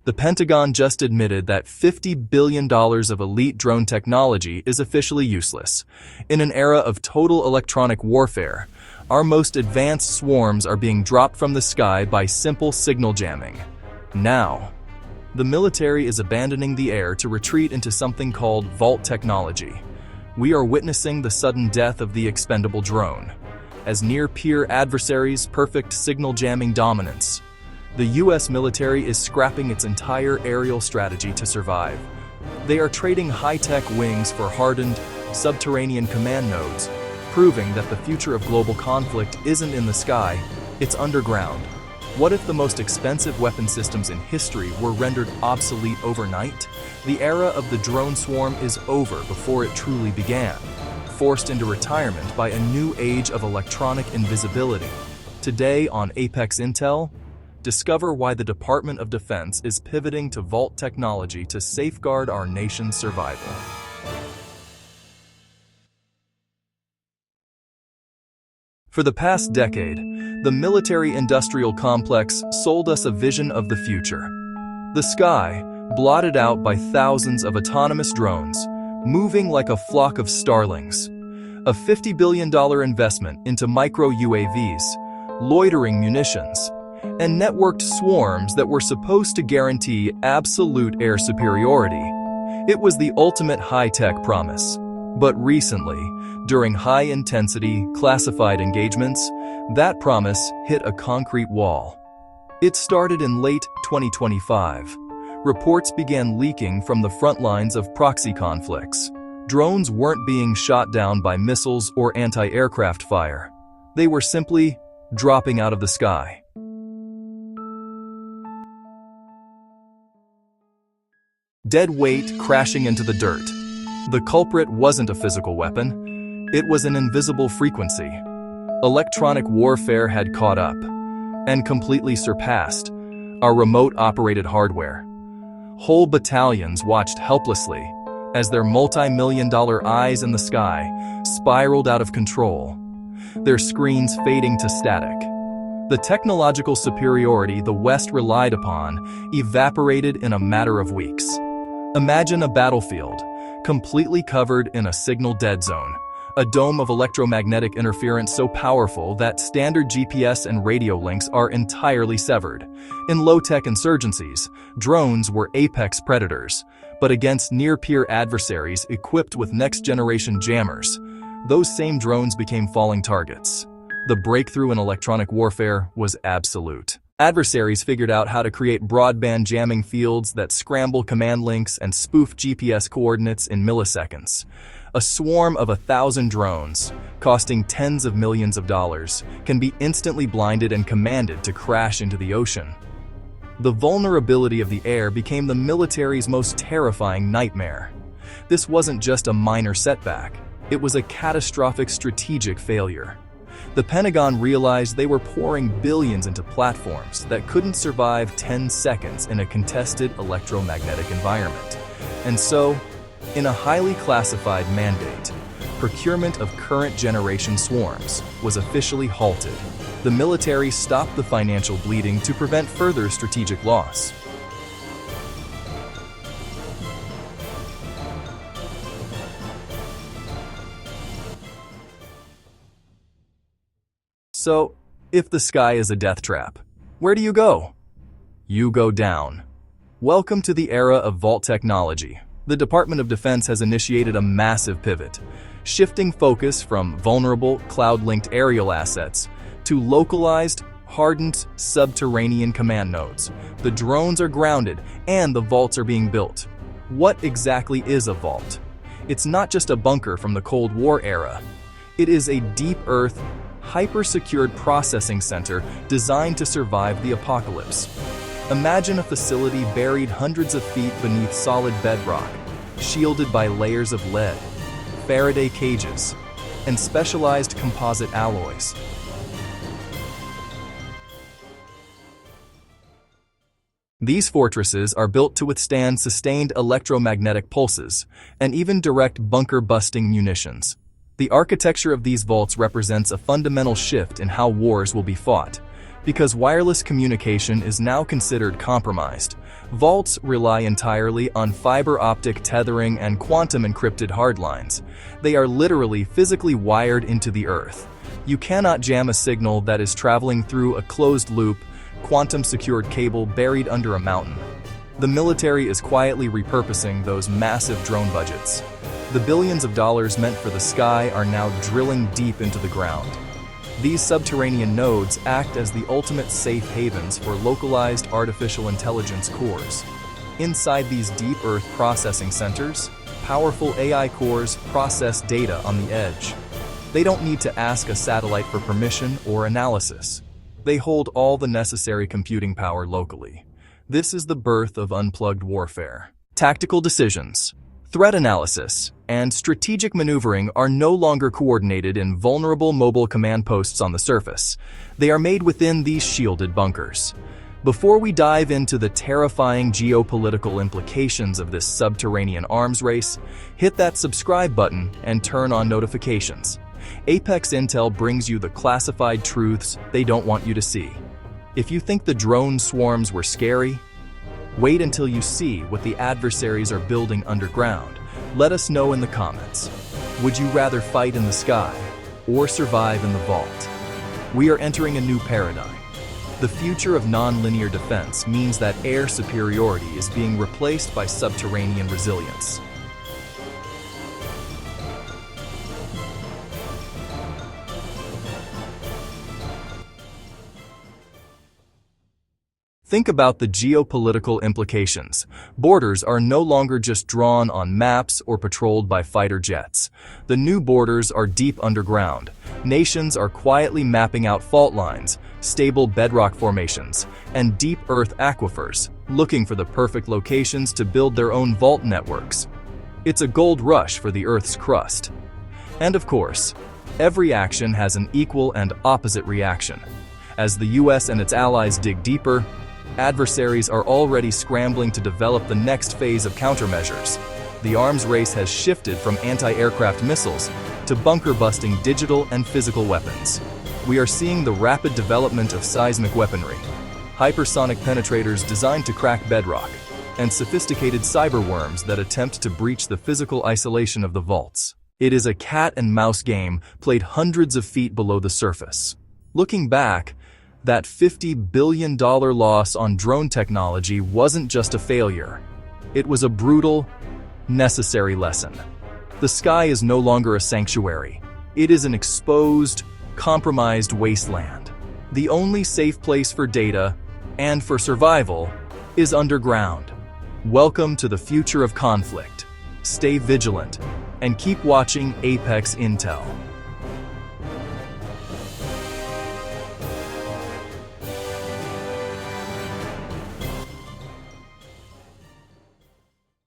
The Pentagon just admitted that $50 billion of elite drone technology is officially useless. In an era of total electronic warfare, our most advanced swarms are being dropped from the sky by simple signal jamming. Now, the military is abandoning the air to retreat into something called vault technology. We are witnessing the sudden death of the expendable drone. As near-peer adversaries perfect signal jamming dominance, the U.S. military is scrapping its entire aerial strategy to survive. They are trading high-tech wings for hardened, subterranean command nodes, proving that the future of global conflict isn't in the sky, it's underground. What if the most expensive weapon systems in history were rendered obsolete overnight? The era of the drone swarm is over before it truly began, forced into retirement by a new age of electronic invisibility. Today on Apex Intel, discover why the Department of Defense is pivoting to vault technology to safeguard our nation's survival. For the past decade, the military-industrial complex sold us a vision of the future. The sky, blotted out by thousands of autonomous drones, moving like a flock of starlings. A $50 billion investment into micro-UAVs, loitering munitions, and networked swarms that were supposed to guarantee absolute air superiority. It was the ultimate high-tech promise. But recently, during high-intensity, classified engagements, that promise hit a concrete wall. It started in late 2025. Reports began leaking from the front lines of proxy conflicts. Drones weren't being shot down by missiles or anti-aircraft fire. They were simply dropping out of the sky. Dead weight crashing into the dirt. The culprit wasn't a physical weapon. It was an invisible frequency. Electronic warfare had caught up and completely surpassed our remote-operated hardware. Whole battalions watched helplessly as their multi-million-dollar eyes in the sky spiraled out of control, their screens fading to static. The technological superiority the West relied upon evaporated in a matter of weeks. Imagine a battlefield, completely covered in a signal dead zone, a dome of electromagnetic interference so powerful that standard GPS and radio links are entirely severed. In low-tech insurgencies, drones were apex predators, but against near-peer adversaries equipped with next-generation jammers, those same drones became falling targets. The breakthrough in electronic warfare was absolute. Adversaries figured out how to create broadband jamming fields that scramble command links and spoof GPS coordinates in milliseconds. A swarm of 1,000 drones, costing tens of millions of dollars, can be instantly blinded and commanded to crash into the ocean. The vulnerability of the air became the military's most terrifying nightmare. This wasn't just a minor setback, it was a catastrophic strategic failure. The Pentagon realized they were pouring billions into platforms that couldn't survive 10 seconds in a contested electromagnetic environment. And so, in a highly classified mandate, procurement of current-generation swarms was officially halted. The military stopped the financial bleeding to prevent further strategic loss. So, if the sky is a death trap, where do you go? You go down. Welcome to the era of vault technology. The Department of Defense has initiated a massive pivot, shifting focus from vulnerable, cloud-linked aerial assets to localized, hardened, subterranean command nodes. The drones are grounded, and the vaults are being built. What exactly is a vault? It's not just a bunker from the Cold War era. It is a deep earth, hyper-secured processing center designed to survive the apocalypse. Imagine a facility buried hundreds of feet beneath solid bedrock, shielded by layers of lead, Faraday cages, and specialized composite alloys. These fortresses are built to withstand sustained electromagnetic pulses and even direct bunker-busting munitions. The architecture of these vaults represents a fundamental shift in how wars will be fought. Because wireless communication is now considered compromised, vaults rely entirely on fiber optic tethering and quantum encrypted hardlines. They are literally physically wired into the earth. You cannot jam a signal that is traveling through a closed-loop, quantum-secured cable buried under a mountain. The military is quietly repurposing those massive drone budgets. The billions of dollars meant for the sky are now drilling deep into the ground. These subterranean nodes act as the ultimate safe havens for localized artificial intelligence cores. Inside these deep Earth processing centers, powerful AI cores process data on the edge. They don't need to ask a satellite for permission or analysis. They hold all the necessary computing power locally. This is the birth of unplugged warfare. Tactical decisions, threat analysis, and strategic maneuvering are no longer coordinated in vulnerable mobile command posts on the surface. They are made within these shielded bunkers. Before we dive into the terrifying geopolitical implications of this subterranean arms race, hit that subscribe button and turn on notifications. Apex Intel brings you the classified truths they don't want you to see. If you think the drone swarms were scary, wait until you see what the adversaries are building underground. Let us know in the comments. Would you rather fight in the sky or survive in the vault? We are entering a new paradigm. The future of non-linear defense means that air superiority is being replaced by subterranean resilience. Think about the geopolitical implications. Borders are no longer just drawn on maps or patrolled by fighter jets. The new borders are deep underground. Nations are quietly mapping out fault lines, stable bedrock formations, and deep earth aquifers, looking for the perfect locations to build their own vault networks. It's a gold rush for the Earth's crust. And of course, every action has an equal and opposite reaction. As the US and its allies dig deeper, adversaries are already scrambling to develop the next phase of countermeasures. The arms race has shifted from anti-aircraft missiles to bunker-busting digital and physical weapons. We are seeing the rapid development of seismic weaponry, hypersonic penetrators designed to crack bedrock, and sophisticated cyber worms that attempt to breach the physical isolation of the vaults. It is a cat-and-mouse game played hundreds of feet below the surface. Looking back, that $50 billion loss on drone technology wasn't just a failure. It was a brutal, necessary lesson. The sky is no longer a sanctuary. It is an exposed, compromised wasteland. The only safe place for data, and for survival, is underground. Welcome to the future of conflict. Stay vigilant, and keep watching Apex Intel.